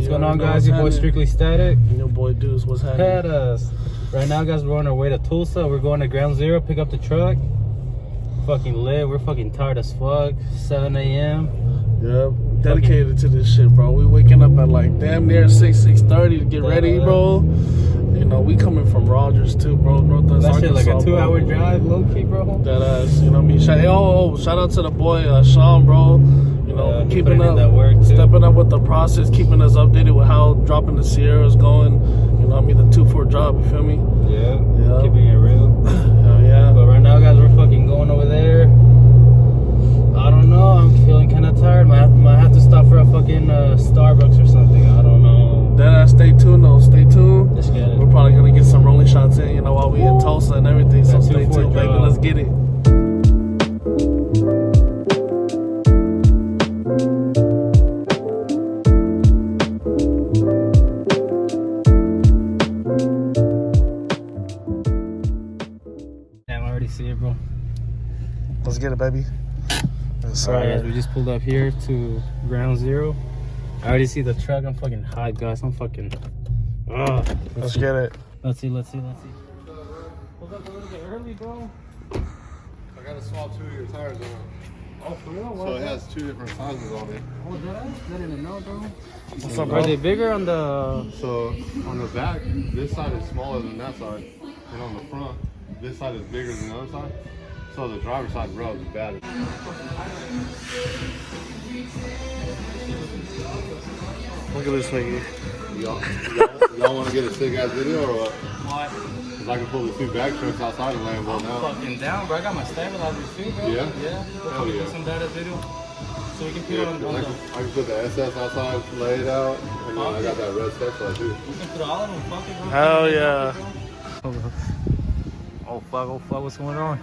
What's going on, guys? Your boy Strictly Static. And your boy Deuce. What's happening? At us. Right now, guys, we're on our way to Tulsa. We're going to Ground Zero, pick up the truck. Fucking lit. We're fucking tired as fuck. 7 a.m. Yep. Dedicated to this shit, bro. We waking up at like damn near 6:30 to get ready, bro. You know, we coming from Rogers too, bro. Northwest That shit Arkansas, like a 2-hour drive, low key, bro. That ass, you know what I mean? Shout out to the boy Sean, bro. You know, keeping up, that work too. Stepping up with the process, keeping us updated with how dropping the Sierra's going. You know what I mean? The 2-4 drop, you feel me? Yeah. Yeah. Keeping it real. Hell yeah. But right now, guys, we're fucking going over there. I don't know. I'm feeling kind of tired. Might have to stop for a fucking Starbucks or something. I don't know. That ass, stay tuned though. Stay tuned. Let's get it. We're probably gonna get some rolling shots in, you know, while we in Tulsa and everything. So stay tuned, baby. Let's get it. Damn, I already see it, bro. Let's get it, baby. Yes, Alright, guys, we just pulled up here to Ground Zero. I already see the truck. I'm fucking hot, guys. I'm fucking. Let's get it. Let's see. Pulled up a little bit early, bro. I gotta swap 2 of your tires on. Oh, for real? So it has 2 different sizes on it. Oh, did I? I didn't know, bro. What's up, bro? Are they bigger on the? So on the back, this side is smaller than that side. And on the front, this side is bigger than the other side. So the driver's side rubs bad. Look at this nigga. Y'all want to get a sick ass video or what? What? Cause I can pull the 2 back trucks outside of Lambo now. Fucking down, bro. I got my stabilizer too, bro. Yeah? Yeah. Hell yeah. Some data video. So we can put Yeah, it on the. I can put the SS outside, lay it out, and then I got that red step too. We can put all of them. Fuck it, bro. Hell yeah. Oh fuck, what's going on?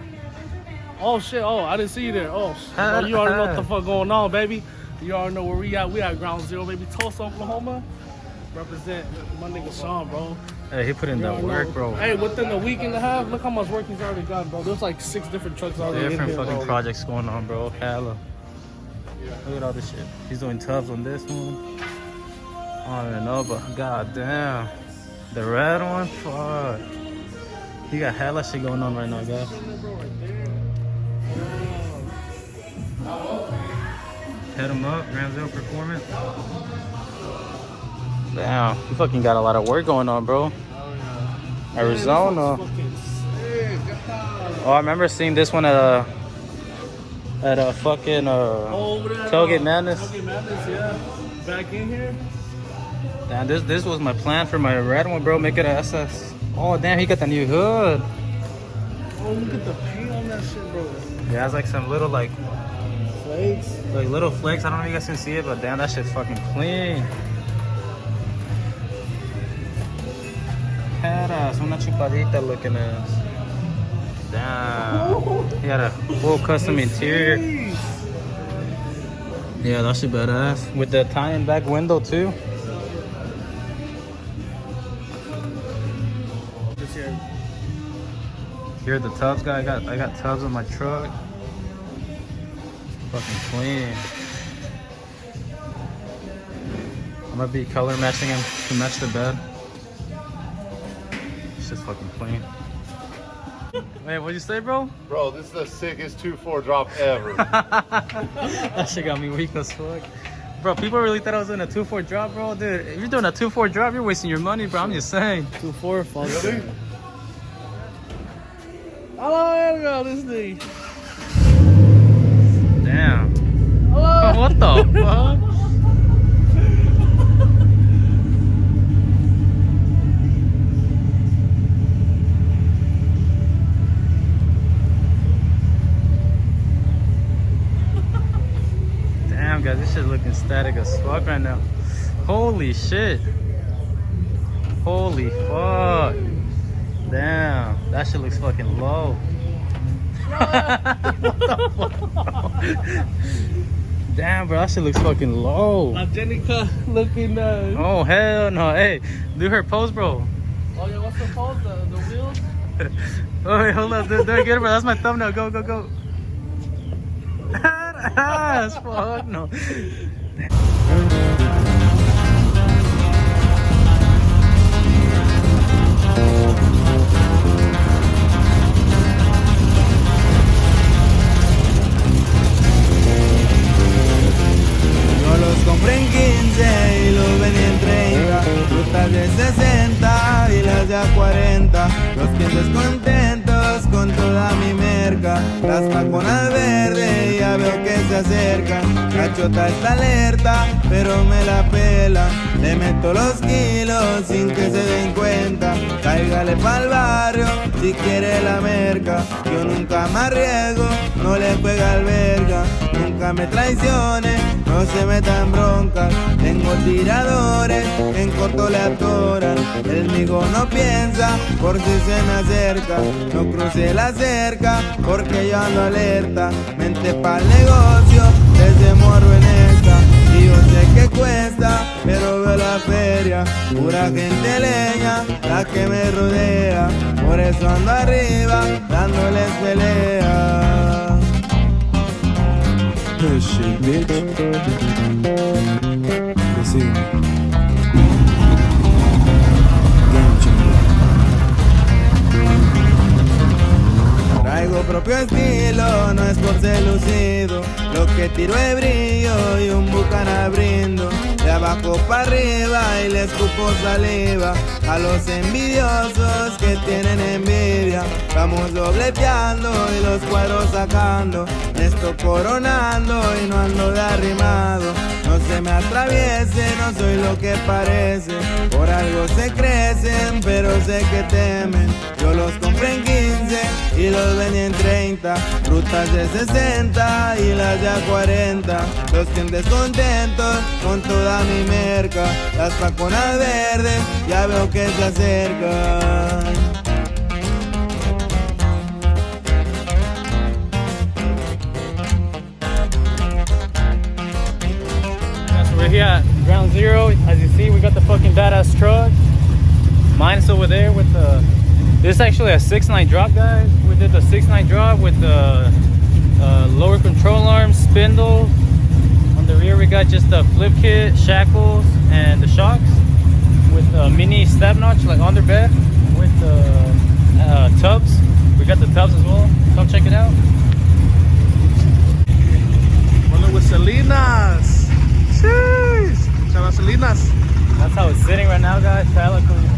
Oh shit. Oh, I didn't see you there. Oh, bro, you already know what the fuck going on, baby. You already know where we at. We at Ground Zero, baby. Tulsa, Oklahoma. Represent my nigga Sean, bro. Hey, he put in that work, bro. Hey, within a week and a half, look how much work he's already got, bro. There's like 6 different trucks already Different in here, fucking bro. projects going on, bro. Hella. Look at all this shit. He's doing tubs on this one. I don't even know, but goddamn. The red one? Fuck. He got hella shit going on right now, guys. Head him up, Ground Zero Performance. Damn, you fucking got a lot of work going on, bro. Arizona. Oh, I remember seeing this one at a fucking Tailgate Madness. Tailgate Madness, yeah. Back in here. Damn, this was my plan for my red one, bro. Make it a SS. Oh, damn, he got the new hood. Oh, look at the paint on that shit, bro. Yeah, it's like some little like Flakes. little flakes. I don't know if you guys can see it, but damn, that shit's fucking clean. Caras, una chupadita looking ass. Damn. He had a full custom interior. Yeah, that shit badass. With the tie-in back window too. Just here. Here are the tubs, guy. I got tubs on my truck. Fucking clean. I might be color matching him to match the bed. It's just fucking clean. Wait, what'd you say, bro? Bro, this is the sickest 2-4 drop ever. That shit got me weak as fuck. Bro, people really thought I was doing a 2-4 drop, bro. Dude, if you're doing a 2-4 drop, you're wasting your money, bro. I'm just saying. 2-4, fuck. Really? Hello, this thing. Damn. Hello. What the fuck? Damn, guys, this shit looking static as fuck right now. Holy shit. Holy fuck. Damn, that shit looks fucking low. What the fuck? Damn, bro, that shit looks fucking low. La Jenica looking. Oh, hell no. Hey, do her pose, bro. Oh, yeah, what's the pose? The wheels? Oh, wait, hold up. Do it again, bro. That's my thumbnail. Go, go, go. Fuck no. los compré en 15 y los vendí en 30. Frutas de 60 y las de a 40. Los clientes contentos con toda mi merca. Las paconas verdes ya veo que se acercan. La chota está alerta pero me la pela. Le meto los kilos sin que se den cuenta. Cáigale pa'l barrio si quiere la merca. Yo nunca me arriesgo, no le juega al verga. Nunca me traicione, no se metan broncas. Tengo tiradores, en corto le atoran. El migo no piensa por si se me acerca. No cruce la cerca porque yo ando alerta. Mente pa'l negocio, desde morro en esta. Y yo sé que cuesta, pero veo la feria. Pura gente leña, la que me rodea. Por eso ando arriba, dándoles pelea. Shit, bitch. Let's see. Game changer. Traigo propio estilo, no es por ser lucido. Lo que tiro es brillo y un bucana brindo. De abajo para arriba y le escupo saliva a los envidiosos que tienen envidia. Vamos dobleteando y los cuadros sacando. Me estoy coronando y no ando de arrimado. No se me atraviese, no soy lo que parece. Por algo se crecen, pero sé que temen. Yo los compré en 15 y los vendí en 30. Frutas de 60 y las de a 40. Los clientes contentos con toda mi merca. Las paconas verdes ya veo que se acercan. We're here at ground zero. As you see, we got the fucking badass truck. Mine's over there with the. This is actually a 6.9 drop, guys. We did the 6.9 drop with the lower control arm, spindle. On the rear, we got just the flip kit, shackles, and the shocks with a mini stab notch, like underbed, with the tubs. We got the tubs as well. Come check it out. Running with Salinas. Sheesh. Shout out Salinas. That's how it's sitting right now, guys. Hella clean.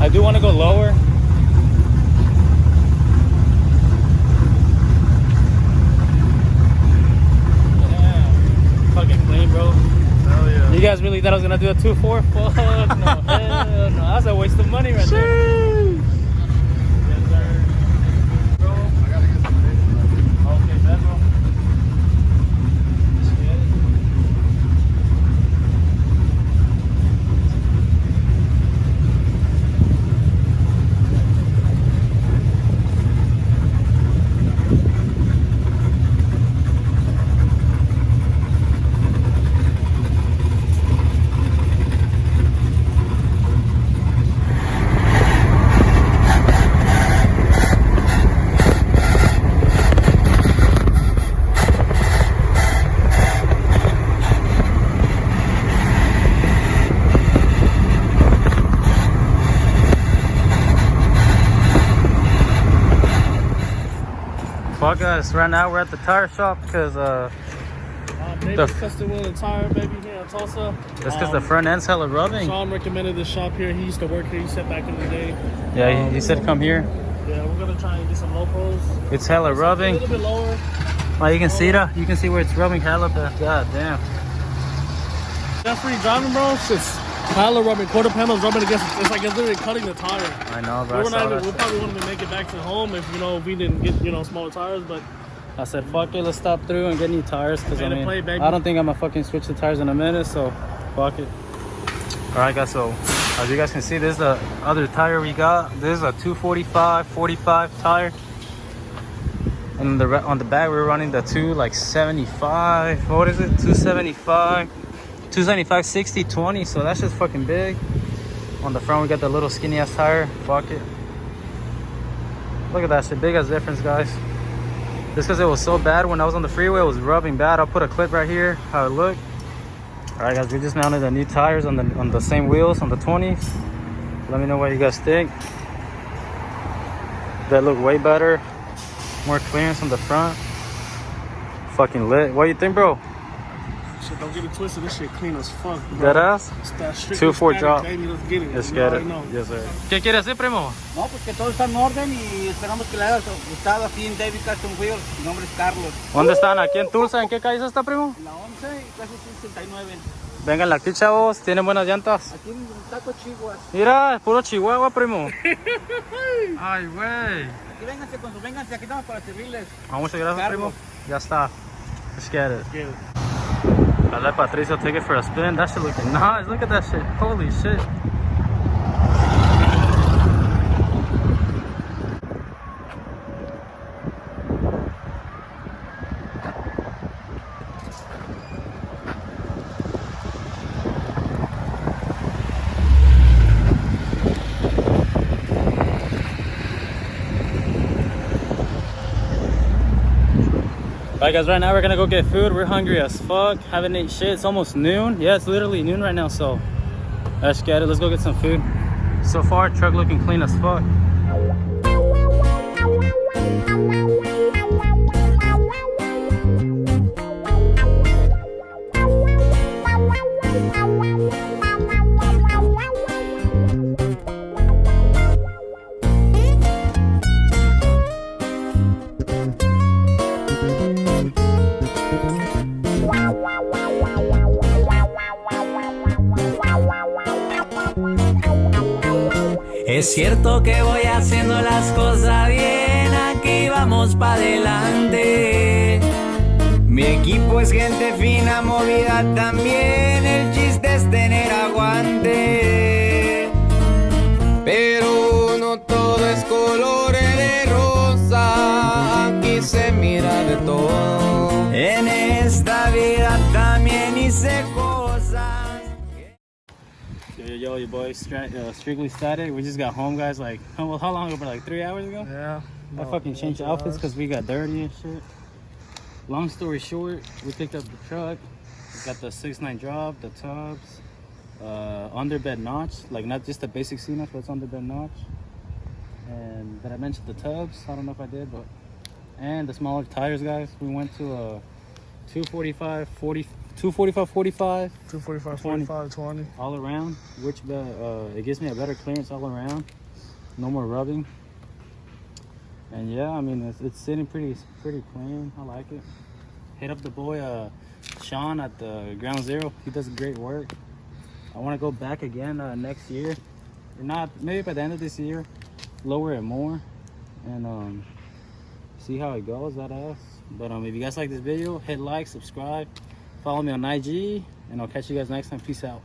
I do want to go lower. Yeah. Fucking clean, bro. Hell yeah. You guys really thought I was gonna do a 2.4? Fuck no. Hell no. That's a waste of money right there. Sheesh. Yes, sir. Bro. I gotta get some big. Okay, bet, bro. Fuck us, right now we're at the tire shop because David Custom Wheel and Tire, baby, here in Tulsa. that's because the front end's hella rubbing. Sean recommended this shop here. He used to work here. He said back in the day. Yeah, he said come here. Yeah, we're gonna try and get some low pros. It's hella A rubbing. little bit lower. Like you can see that. You can see where it's rubbing hella bad. God damn. That's free driving, bro. It's hella rubbing. Quarter panels rubbing against. It's like it's literally cutting the tire. I know, bro. We probably wouldn't even make it back to home if if we didn't get smaller tires. But I said, fuck it, let's stop through and get new tires. Because I Pay to mean, play, baby. I don't think I'm gonna fucking switch the tires in a minute, so fuck it. Alright, guys, so as you guys can see, this is the other tire we got. This is a 245/45 tire. And on the back, we're running the 275. What is it? 275. 275 60/20. So that's just fucking big. On the front, we got the little skinny ass tire. Fuck it. Look at that shit. Big ass difference, guys. Just because it was so bad when I was on the freeway, it was rubbing bad. I'll put a clip right here how it looked. All right, guys, we just mounted the new tires on the same wheels on the 20s. Let me know what you guys think. That look way better. More clearance on the front. Fucking lit. What do you think, bro? shit. Don't get it twisted. This shit clean as fuck, bro. Dead ass? It's that strictly 2-4 static, drop. baby. Let's get it. Let's You get it. already know. Yes, sir. ¿Qué quiere hacer, primo? No, pues que todo está en orden y esperamos que le haya gustado aquí en David Custom Wheels. Mi nombre es Carlos. ¿Dónde están? ¿Aquí en Tulsa? ¿En qué calle está, primo? En la 11 y casi 69. Vengan aquí, chavos. Tienen buenas llantas. Aquí en Taco Chihuahua. Mira, es puro Chihuahua, primo. Ay, güey. Aquí vénganse cuando vénganse. Aquí estamos para servirles. Muchas gracias, Carlos. primo. Ya está. Let's get it. Get it. I let Patricio take it for a spin. That shit looking nice. Look at that shit. Holy shit. Alright guys, right now we're gonna go get food. We're hungry as fuck. Haven't ate shit. It's almost noon. Yeah, it's literally noon right now, so let's get it. Let's go get some food. So far, truck looking clean as fuck. Es cierto que voy haciendo las cosas bien, aquí vamos pa' adelante. Mi equipo es gente fina, movida también, el chiste es tener aguante. Pero no todo es colores de rosa, aquí se mira de todo. En esta vida también hice cosas. Yo, your boy, Strictly Static. We just got home, guys. Like, how long ago? Like 3 hours ago? Yeah. I fucking changed outfits because we got dirty and shit. Long story short, we picked up the truck. We got the 6.9 drop, the tubs, underbed notch. Like, not just the basic C-notch, but it's underbed notch. And did I mention the tubs? I don't know if I did, but... And the smaller tires, guys. We went to a 245, 45, 245, 20. 45, 20. all around, which it gives me a better clearance all around. No more rubbing. And yeah, I mean, it's sitting pretty clean. I like it. Hit up the boy Sean at the Ground Zero. He does great work. I want to go back again next year, or not, maybe by the end of this year, lower it more and see how it goes. That ass. But if you guys like this video, hit like, subscribe, follow me on IG, and I'll catch you guys next time. Peace out.